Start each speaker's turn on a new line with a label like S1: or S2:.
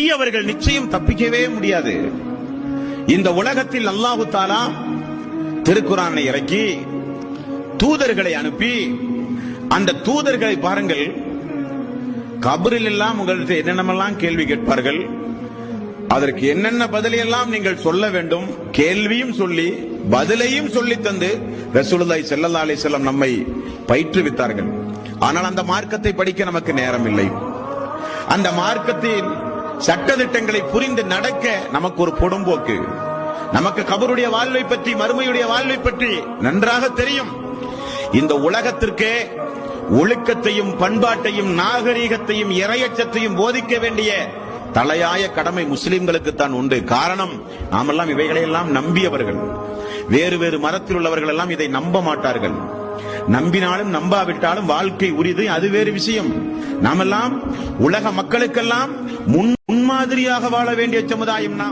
S1: தீயவர்கள் நிச்சயம் தப்பிக்கவே முடியாது. இந்த உலகத்தில் அல்லாஹு தஆலா திருக்குர்ஆனை இறக்கி தூதர்களை அனுப்பி, அந்த தூதர்களை பாருங்கள், கபரில் எல்லாம் உங்கள்கிட்ட என்னென்னமெல்லாம் கேள்வி கேட்பார்கள், அதற்கு என்னென்ன பதிலையெல்லாம் நீங்கள் சொல்ல வேண்டும், கேள்வியும் சொல்லி பதிலையும் சொல்லி தந்து ரசூலுல்லாஹி ஸல்லல்லாஹு அலைஹி வஸல்லம் நம்மை பயிற்றுவித்தார்கள். ஆனால் அந்த மார்க்கத்தை படிக்க நமக்கு நேரம் இல்லை. அந்த மார்க்கத்தின் சட்டதிட்டங்களை புரிந்து நடக்க நமக்கு ஒரு பொடும்போக்கு. நமக்கு கபருடைய வாழ்வை பற்றி, மறுமையுடைய வாழ்வை பற்றி நன்றாக தெரியும். இந்த உலகத்திற்கே ஒழுக்கத்தையும் பண்பாட்டையும் நாகரீகத்தையும் இறையச்சத்தையும் போதிக்க வேண்டிய தலையாய கடமை முஸ்லிம்களுக்கு தான் உண்டு. காரணம், நாமெல்லாம் இவைகளையெல்லாம் நம்பியவர்கள். வேறு வேறு மரத்தில் உள்ளவர்கள் எல்லாம் இதை நம்ப மாட்டார்கள். நம்பினாலும் நம்பாவிட்டாலும் வாழ்க்கை உரிது, அது வேறு விஷயம். நாமெல்லாம் உலக மக்களுக்கெல்லாம் முன்மாதிரியாக வாழ வேண்டிய சமுதாயம்.